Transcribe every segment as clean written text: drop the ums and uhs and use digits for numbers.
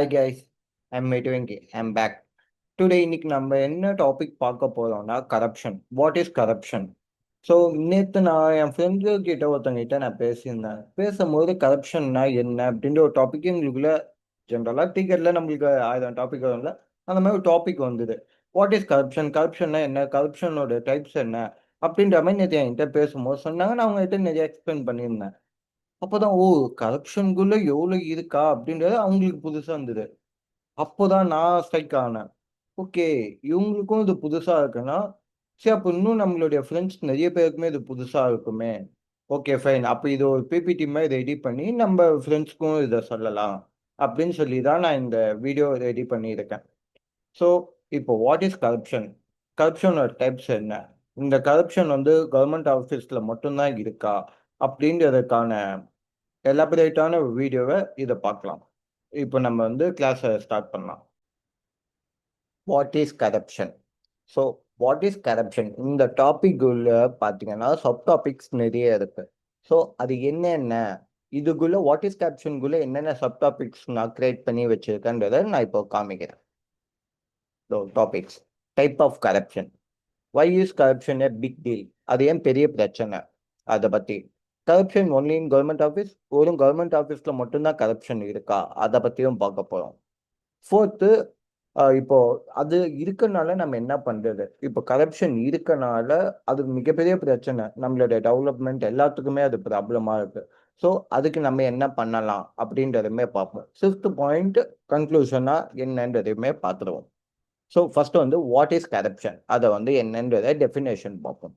Hi guys, I'm Metuvenki. I'm back. Today இன்னைக்கு நம்ம என்ன டாபிக் பார்க்க போறோம்னா corruption. What is corruption? So நேற்று நான் என் ஃப்ரெண்டு கிட்ட ஒருத்தங்கிட்ட நான் பேசியிருந்தேன். பேசும்போது கரப்ஷன்னா என்ன அப்படின்ற ஒரு டாபிக் எங்களுக்குள்ள ஜென்ரலாக டிக்கெட்டில் நம்மளுக்கு 1000 டாபிக் வரும்ல, அந்த மாதிரி ஒரு டாபிக் வந்தது. What is corruption? கரப்ஷன்னா என்ன? கரப்ஷனோட டைப்ஸ் என்ன? அப்படின்ற மாதிரி நேற்று என்கிட்ட பேசும்போது சொன்னாங்க. நான் அவங்ககிட்ட நிறைய எக்ஸ்பிளைன் பண்ணியிருந்தேன். அப்போதான் கரப்ஷனுக்குள்ள எவ்வளோ இருக்கா அப்படின்றது அவங்களுக்கு புதுசா இருந்தது. அப்போதான் நான் ஸ்ட்ரைக் ஆனேன். ஓகே. இவங்களுக்கும் இது புதுசா இருக்குன்னா, சரி அப்ப இன்னும் நம்மளுடைய ஃப்ரெண்ட்ஸ் நெறைய பேருக்குமே இது புதுசா இருக்குமே. Okay fine. அப்ப இது ஒரு பிபிடி மாரி ரெடி பண்ணி நம்ம ஃப்ரெண்ட்ஸ்க்கும் இத சொல்லலாம். அப்படின்னு சொல்லி தான் நான் இந்த வீடியோ ரெடி பண்ணியிருக்கேன். ஸோ, இப்போ வாட் இஸ் கரப்ஷன்? கரப்ஷனோட டைப்ஸ் என்ன? இந்த கரப்ஷன் வந்து கவர்ன்மென்ட் ஆஃபீஸ்ல மட்டும் தான் இருக்கா? அப்படின்றதுக்கான எலாபரேட்டான வீடியோவ இத பார்க்கலாம். இப்போ நம்ம வந்து கிளாஸ ஸ்டார்ட் பண்ணலாம். What is corruption? So, what is corruption? இந்த டாபிக் உள்ள பார்த்தீங்கன்னா, சப் டாபிக்ஸ் நிறைய இருக்கு. ஸோ, அது என்னென்ன? இதுக்குள்ள வாட் இஸ் கரப்ஷனுக்குள்ள என்னென்ன சப் டாபிக்ஸ் நான் கிரியேட் பண்ணி வச்சிருக்கேன்றத நான் இப்போ காமிக்கிறேன். So, topics. Type of corruption. Why is corruption a big deal? அது ஏன் பெரிய பிரச்சனை? அத பத்தி. Corruption only in government office? வெறும் கவர்ன்மென்ட் ஆஃபீஸ்ல மட்டும் தான் கரப்ஷன் இருக்கா? அத பத்தியும் பார்க்க போறோம். 4த்து இப்போ அது இருக்கனால நம்ம என்ன பண்றது? இப்போ கரப்ஷன் இருக்கனால அது மிகப்பெரிய பிரச்சனை. நம்மளுடைய டெவலப்மென்ட் எல்லாத்துக்குமே அது ப்ராப்ளமா இருக்கு. ஸோ, அதுக்கு நம்ம என்ன பண்ணலாம்? அப்படின்றதுமே பார்ப்போம். 5த் பாயிண்ட் கன்க்ளூஷனா என்னன்றதையுமே பார்த்துருவோம். ஸோ, ஃபர்ஸ்ட் வந்து வாட் இஸ் கரப்ஷன்? அத வந்து என்னன்றத டெஃபினேஷன் பார்ப்போம்.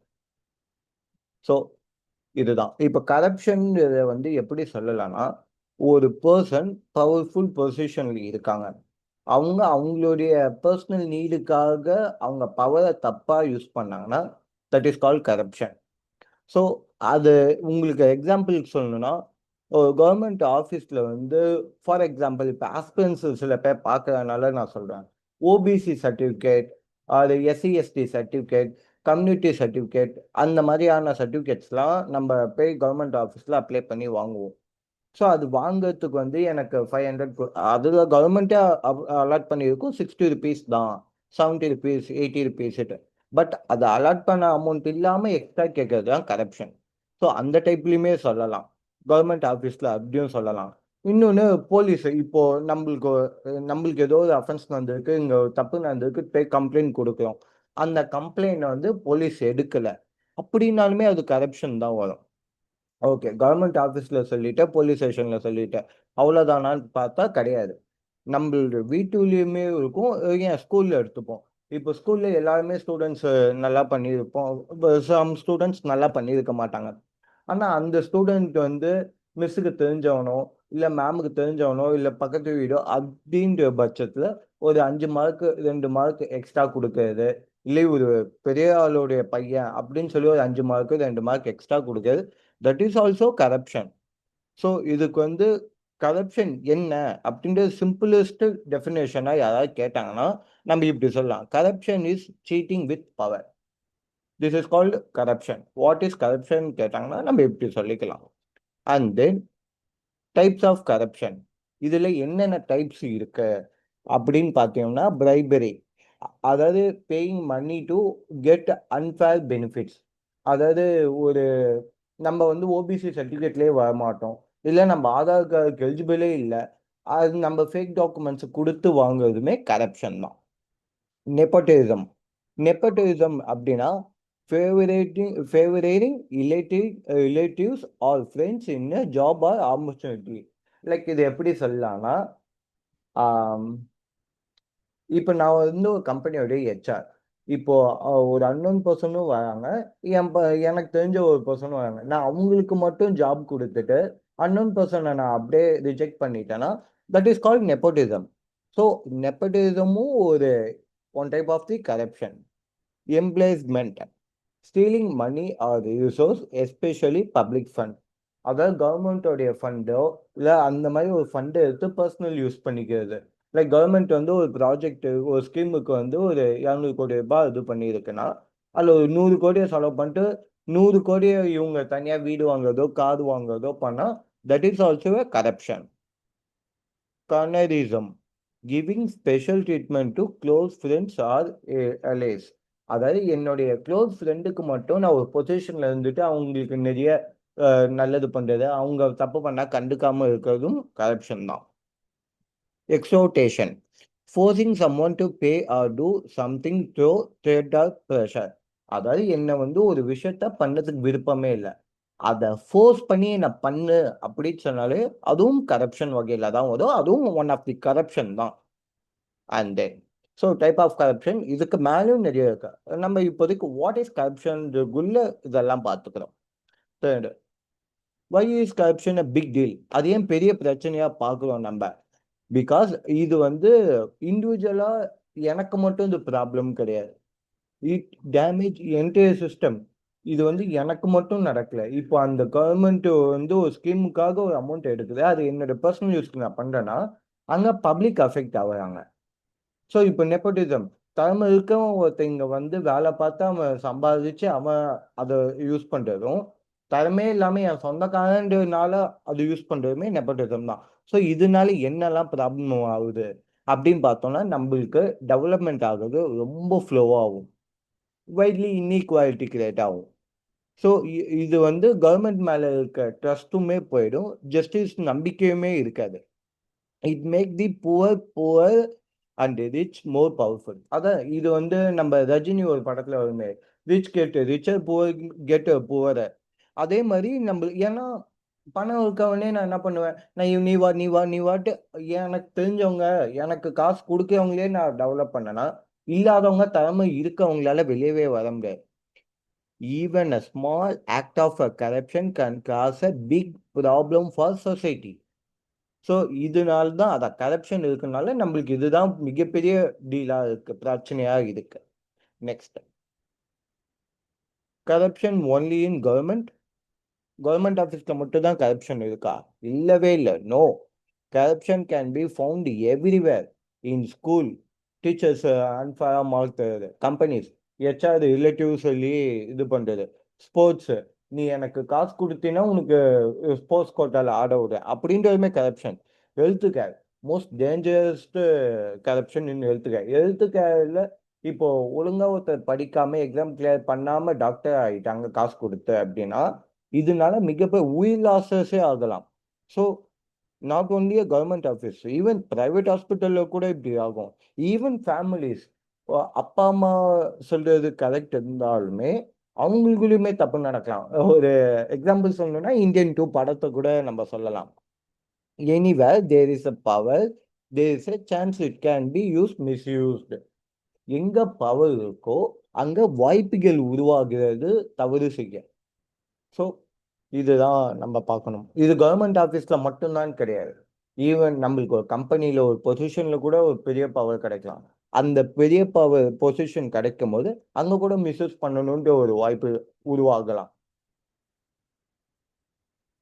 ஸோ, இதுதான். இப்ப கரப்ஷன்ங்கிறத வந்து எப்படி சொல்லலாம்னா, ஒரு பெர்சன் பவர்ஃபுல் பொசிஷன்ல இருக்காங்க. அவங்க அவங்களுடைய பெர்சனல் நீடுக்காக அவங்க பவர தப்பா யூஸ் பண்ணாங்கன்னா, that is called corruption. So, அது உங்களுக்கு எக்ஸாம்பிளுக்கு சொல்லணும்னா, ஒரு கவர்ன்மென்ட் ஆஃபீஸ்ல வந்து ஃபார் எக்ஸாம்பிள் இப்ப ஆஸ்பிரன்ட்ஸ் சில பேர் பார்க்கறதுனால நான் சொல்றேன். ஓபிசி சர்டிஃபிகேட், அது SC, ST certificate, community certificate அந்த மாதிரியான சர்டிஃபிகேட்ஸ்லாம் நம்ம போய் கவர்ன்மென்ட் ஆஃபீஸ்ல அப்ளை பண்ணி வாங்குவோம். ஸோ, அது வாங்குறதுக்கு வந்து எனக்கு 500 அதுல கவர்மெண்ட்டே அலாட் பண்ணியிருக்கும் ₹60 தான். ₹70, ₹80 பட் அது அலாட் பண்ண அமௌண்ட் இல்லாம எக்ஸ்ட்ரா கேட்கறது தான் கரப்ஷன். ஸோ, அந்த டைப்லயுமே சொல்லலாம். கவர்மெண்ட் ஆஃபீஸ்ல அப்படியும் சொல்லலாம். இன்னொன்னு போலீஸ் இப்போ நம்பளுக்கு ஏதோ ஒரு அஃபென்ஸ் நடந்திருக்கு, இங்க ஒரு தப்பு நடந்திருக்கு, போய் கம்ப்ளைண்ட் குடுக்குறோம். அந்த கம்ப்ளைண்ட்ட வந்து போலீஸ் எடுக்கல. அப்படின்னாலுமே அது கரப்ஷன் தான் வரும். ஓகே. கவர்ன்மென்ட் ஆஃபீஸ்ல சொல்லிட்டேன், போலீஸ் ஸ்டேஷன்ல சொல்லிட்டேன். அவ்வளோதானான்னு பார்த்தா கிடையாது. நம்பளுடைய வீட்டுலயுமே இருக்கும். ஏன் ஸ்கூல்ல எடுத்துப்போம். இப்போ ஸ்கூல்ல எல்லாருமே ஸ்டூடண்ட்ஸ் நல்லா பண்ணியிருப்போம். சம் ஸ்டூடண்ட்ஸ் நல்லா பண்ணியிருக்க மாட்டாங்க. ஆனா அந்த ஸ்டூடண்ட் வந்து மிஸ்ஸுக்கு தெரிஞ்சவனோ, இல்ல மேமுக்கு தெரிஞ்சவனோ, இல்ல பக்கத்து வீடோ அப்படின்ற பட்சத்துல ஒரு 5 மார்க் 2 மார்க் எக்ஸ்ட்ரா குடுக்கறது. இல்ல ஒரு பெரிய ஆளுடைய பையன் அப்படின்னு சொல்லி ஒரு 5 மார்க் 2 மார்க் எக்ஸ்ட்ரா குடுக்கறது. That is also corruption. So இதுக்கு வந்து கரப்ஷன் என்ன அப்படின்ற சிம்பிளஸ்ட் டெஃபினேஷனா யாராவது கேட்டாங்கன்னா, நம்ம இப்படி சொல்லலாம். Corruption is cheating with power. This is called corruption. What is corruption கேட்டாங்கன்னா, நம்ம இப்படி சொல்லிக்கலாம். And then types of corruption. இதுல என்னென்ன டைப்ஸ் இருக்கு அப்படின்னு பார்த்தீங்கன்னா, பிரைபரி. அதாவது paying money to get unfair benefits. அதாவது ஒரு நம்ம வந்து ஓபிசி சர்டிஃபிகேட்லயே வரமாட்டோம். இல்ல நம்ம ஆதார் கார்டுக்கு எலிஜிபிளே இல்ல. அது நம்ம ஃபேக் டாக்குமெண்ட்ஸ் குடுத்து வாங்குறதுமே கரப்ஷன் தான். நெப்போட்டிசம். நெப்போட்டிசம் அப்படின்னா, favouriting relatives or friends in a job or opportunity. Like இது எப்படி சொல்லலாம்னா, ஆம், இப்ப நான் வந்து ஒரு கம்பெனியோட ஹெச்ஆர். இப்போ ஒரு அன்னோன் பெர்சனும் வராங்க. என் ப எனக்கு தெரிஞ்ச ஒரு பெர்சனும் வராங்க. நான் அவங்களுக்கு மட்டும் ஜாப் குடுத்துட்டு, அன்னோன் பெர்சன நான் அப்படியே ரிஜெக்ட் பண்ணிட்டேன்னா, that is called nepotism. So நெப்போட்டிசமும் ஒரு one type of the corruption. Embezzlement. Stealing money or resource especially public fund. அதாவது கவர்மெண்ட்டோடைய ஃபண்டோ, இல்ல அந்த மாரி ஒரு ஃபண்ட் எடுத்து பெர்சனல் யூஸ் பண்ணிக்கிறது. லைக் கவர்மெண்ட் வந்து ஒரு ப்ராஜெக்ட் ஒரு ஸ்கீமுக்கு வந்து ஒரு ₹200 கோடி இது பண்ணியிருக்குன்னா, அதுல ஒரு 100 கோடிய செலவு பண்ணிட்டு 100 கோடிய இவங்க தனியா வீடு வாங்குறதோ, கார் வாங்குறதோ பண்ணா, that is also a corruption. Cronyism. Giving special treatment to close friends or allies. அதாவது என்னுடைய க்ளோஸ் ஃப்ரெண்டுக்கு மட்டும் நான் ஒரு பொசிஷன்ல இருந்துட்டு அவங்களுக்கு நிறைய நல்லது பண்றது, அவங்க தப்பு பண்ணா கண்டுக்காம இருக்கிறதும் கரப்ஷன் தான். Extortion, forcing someone to pay or do something through threat or pressure. அதாவது என்ன வந்து ஒரு விஷயத்த பண்ணதுக்கு விருப்பமே இல்லை, அதை ஃபோர்ஸ் பண்ணி என்ன பண்ணு அப்படின்னு சொன்னாலே அதுவும் கரப்ஷன் வகையில தான் வரும், அதுவும் ஒன் ஆஃப் தி கரப்ஷன் தான். And then so type of corruption இதுக்கு மேலும் நிறைய இருக்கு. நம்ம இப்போதைக்கு வாட் இஸ் கரப்ஷன்குள்ள இதெல்லாம் பார்த்துக்கிறோம். Third, why is corruption a big deal? அது ஏன் பெரிய பிரச்சனையா பார்க்குறோம் நம்ம? பிகாஸ் இது வந்து இண்டிவிஜுவலா எனக்கு மட்டும் இந்த ப்ராப்ளம் கிடையாது, இட் டேமேஜ் என்டையர் சிஸ்டம். இது வந்து எனக்கு மட்டும் நடக்கல. இப்போ அந்த கவர்மெண்ட் வந்து ஒரு ஸ்கீமுக்காக ஒரு அமௌண்ட் எடுக்குது, அது என்னோட பர்சனல் யூஸ்க்கு நான் பண்றேன்னா அங்க பப்ளிக் அஃபெக்ட் ஆகுறாங்க. ஸோ இப்போ நெப்போட்டிசம், திறமை இருக்கவன் ஒருத்தன் இங்க வந்து வேலை பார்த்து அவன் சம்பாதிச்சு அவன் அதை யூஸ் பண்றதும், திறமையே இல்லாம என் சொந்தக்காரன்றதுனால அது யூஸ் பண்றதுமே நெப்போட்டிசம் தான். ஸோ இதனால என்னெல்லாம் ப்ராப்ளம் ஆகுது அப்படின்னு பார்த்தோம்னா, நம்மளுக்கு டெவலப்மெண்ட் ஆகுறது ரொம்ப ஃப்ளோவாகும், வைட்லி இன்இக்வாலிட்டி கிரியேட் ஆகும். ஸோ இது வந்து கவர்மெண்ட் மேல இருக்க ட்ரஸ்ட்டுமே போயிடும், ஜஸ்டிஸ் நம்பிக்கையுமே இருக்காது. It make the poor poor and rich more powerful. அதான் இது வந்து நம்ம ரஜினி ஒரு படத்துல வருமே, rich get richer, poor get poor. அதே மாதிரி நம்ம ஏன்னா பணம் இருக்கவனே நான் என்ன பண்ணுவேன், நான் நீ வா நீ வா நீ வாட்டு எனக்கு தெரிஞ்சவங்க எனக்கு காசு கொடுக்கறவங்களே நான் டெவலப் பண்ணனா, இல்லாதவங்க திறமை இருக்கவங்களால வெளியவே வர முடியாது. Even a small act of a corruption can cause a big problem for society. So இதனால தான் அதான் கரப்ஷன் இருக்கனால நம்மளுக்கு இதுதான் மிகப்பெரிய டீலா இருக்கு, பிரச்சனையா இருக்கு. Next, corruption only in government. Government ஆஃபீஸ்ல மட்டும் தான் கரப்ஷன் இருக்கா? இல்லவே இல்லை, no. Corruption can be found everywhere. In school teachers அன்ஃபேரா மார்க் தருது, கம்பெனிஸ் ஹெச்ஆர் ரிலேட்டிவ் சொல்லி இது பண்றது, ஸ்போர்ட்ஸ் நீ எனக்கு காசு கொடுத்தீங்கன்னா உனக்கு ஸ்போர்ட்ஸ் கோட்டால ஆட விடு அப்படின்றதுமே corruption. Health care, most dangerousest corruption in health care. Health கேர்ல இப்போ ஒழுங்கா ஒருத்தர் படிக்காம எக்ஸாம் கிளியர் பண்ணாம டாக்டர் ஆகிட்டாங்க காசு கொடுத்து அப்படின்னா, இதனால மிகப்பெரிய உயிர் லாசஸே ஆகலாம். So not only a government office, even private ஹாஸ்பிட்டல்ல கூட இப்படி ஆகும். ஈவன் ஃபேமிலிஸ், அப்பா அம்மா சொல்றது கரெக்ட் இருந்தாலுமே அவங்களுக்குள்ளயுமே தப்பு நடக்கலாம். ஒரு எக்ஸாம்பிள் சொல்லணும்னா இந்தியன் டூ படத்தை கூட நம்ம சொல்லலாம். Anywhere there is a power, there is a chance it can be use misused. எங்க பவர் இருக்கோ அங்க வாய்ப்புகள் உருவாகிறது தவறு செய்ய. ஸோ இதுதான் நம்ம பார்க்கணும். இது கவர்மெண்ட் ஆஃபீஸ்ல மட்டும்தான் கிடையாது, ஈவன் நம்மளுக்கு ஒரு கம்பெனியில ஒரு பொசிஷன்ல கூட ஒரு பெரிய பவர் கிடைக்கலாம். அந்த பெரிய பவர் பொசிஷன் கிடைக்கும் போது அங்க கூட மிஸ்யூஸ் பண்ணணும்ன்ற ஒரு வாய்ப்பு உருவாகலாம்.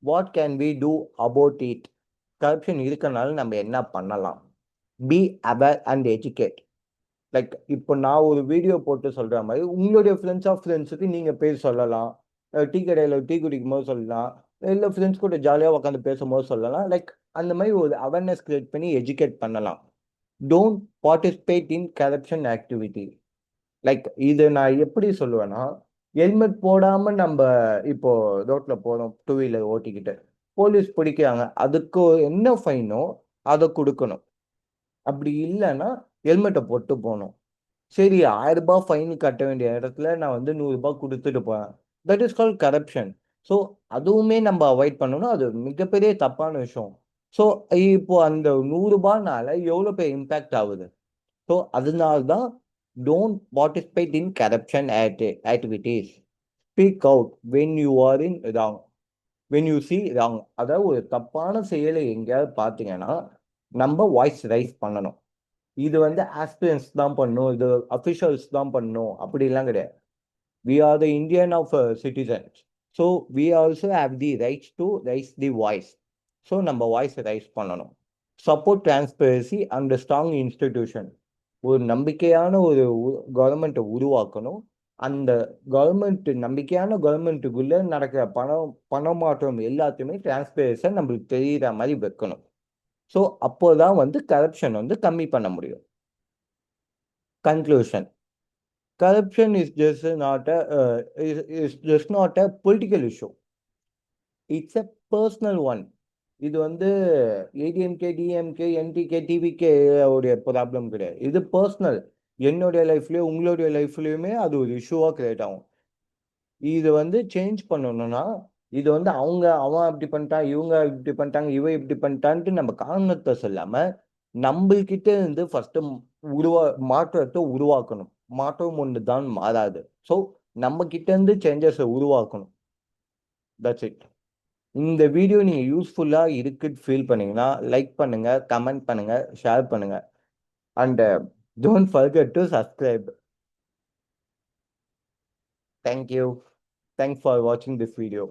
What can we do about it? Corruption இருக்கனால நம்ம என்ன பண்ணலாம்? Be aware and educate. Like இப்போ நான் ஒரு வீடியோ போட்டு சொல்ற மாதிரி உங்களுடைய ஃப்ரெண்ட்ஸ் ஆஃப் ஃப்ரெண்ட்ஸுக்கு நீங்க பேர் சொல்லலாம், டீ கடையில் டீ குடிக்கும் போது சொல்லலாம், இல்லை ஃப்ரெண்ட்ஸ் கூட ஜாலியாக உட்காந்து பேசும்போது சொல்லலாம். லைக் அந்த மாதிரி ஒரு அவேர்னஸ் கிரியேட் பண்ணி எஜுகேட் பண்ணலாம். Don't participate in corruption activity. Like இது நான் எப்படி சொல்லுவேன்னா, ஹெல்மெட் போடாம நம்ம இப்போ ரோட்ல போறோம் டூ வீலர் ஓட்டிக்கிட்டு, போலீஸ் பிடிக்கிறாங்க, அதுக்கு என்ன ஃபைனோ அதை கொடுக்கணும். அப்படி இல்லைன்னா ஹெல்மெட்டை போட்டு போகணும். சரி, 1000 ரூபாய் ஃபைன் கட்ட வேண்டிய இடத்துல நான் வந்து 100 ரூபாய் கொடுத்துட்டு போறேன், that is call corruption. So அதுவுமே நம்ம அவாய்ட் பண்ணணும், அது மிகப்பெரிய தப்பான விஷயம். ஸோ இப்போ அந்த 100 ரூபாய்னால எவ்வளோ பெரிய இம்பேக்ட் ஆகுது. ஸோ அதனால தான் don't participate in corruption activities. Speak out when you are in wrong, when you see wrong. அதாவது ஒரு தப்பான செயலை எங்கேயாவது பார்த்தீங்கன்னா நம்ம வாய்ஸ் ரைஸ் பண்ணணும். இது வந்து ஆஸ்பிரன்ஸ் தான் பண்ணும், இது அஃபிஷியல்ஸ் தான் பண்ணும் அப்படிலாம் கிடையாது. We are the Indian of citizens. So we also have the rights to raise the voice. So நம்ம வாய்ஸ் ரைஸ் பண்ணணும். Support transparency and strong institution. ஒரு நம்பிக்கையான ஒரு கவர்மெண்ட்டை உருவாக்கணும். அந்த கவர்மெண்ட் நம்பிக்கையான கவர்மெண்ட்டுக்குள்ள நடக்கிற பணமாற்றம் எல்லாத்தையுமே டிரான்ஸ்பரன்ஸை நம்மளுக்கு தெரியுற மாதிரி வைக்கணும். ஸோ அப்போதான் வந்து கரப்ஷன் வந்து கம்மி பண்ண முடியும். Conclusion. Corruption is just not a political issue. It's a personal one. இது வந்து ஏடிஎம்கே, டிஎம்கே, என்டிகே, டிவிகே உடைய ப்ராப்ளம் கிடையாது. இது பர்சனல். என்னுடைய லைஃப்லயும் உங்களுடைய லைஃப்லயுமே அது ஒரு இஷ்யூவா கிரியேட் ஆகும். இது வந்து சேஞ்ச் பண்ணணும்னா இது வந்து அவன் அப்படி பண்ணிட்டான், இவங்க இப்படி பண்ணிட்டாங்க, இவ இப்படி பண்ணிட்டான்ட்டு நம்ம காரணத்தை சொல்லாம நம்மள்கிட்ட இருந்து ஃபர்ஸ்ட் உருவா மாற்றத்தை உருவாக்கணும். மாற்றம் ஒன்று தான் மாறாது. ஸோ நம்ம கிட்ட இருந்து சேஞ்சஸை உருவாக்கணும். That's it. இந்த வீடியோ நீங்க யூஸ்ஃபுல்லா இருக்குன்னு ஃபீல் பண்ணீங்கன்னா லைக் பண்ணுங்க, கமெண்ட் பண்ணுங்க, ஷேர் பண்ணுங்க. And don't forget to subscribe. Thank you. Thanks for வாட்சிங் திஸ் வீடியோ.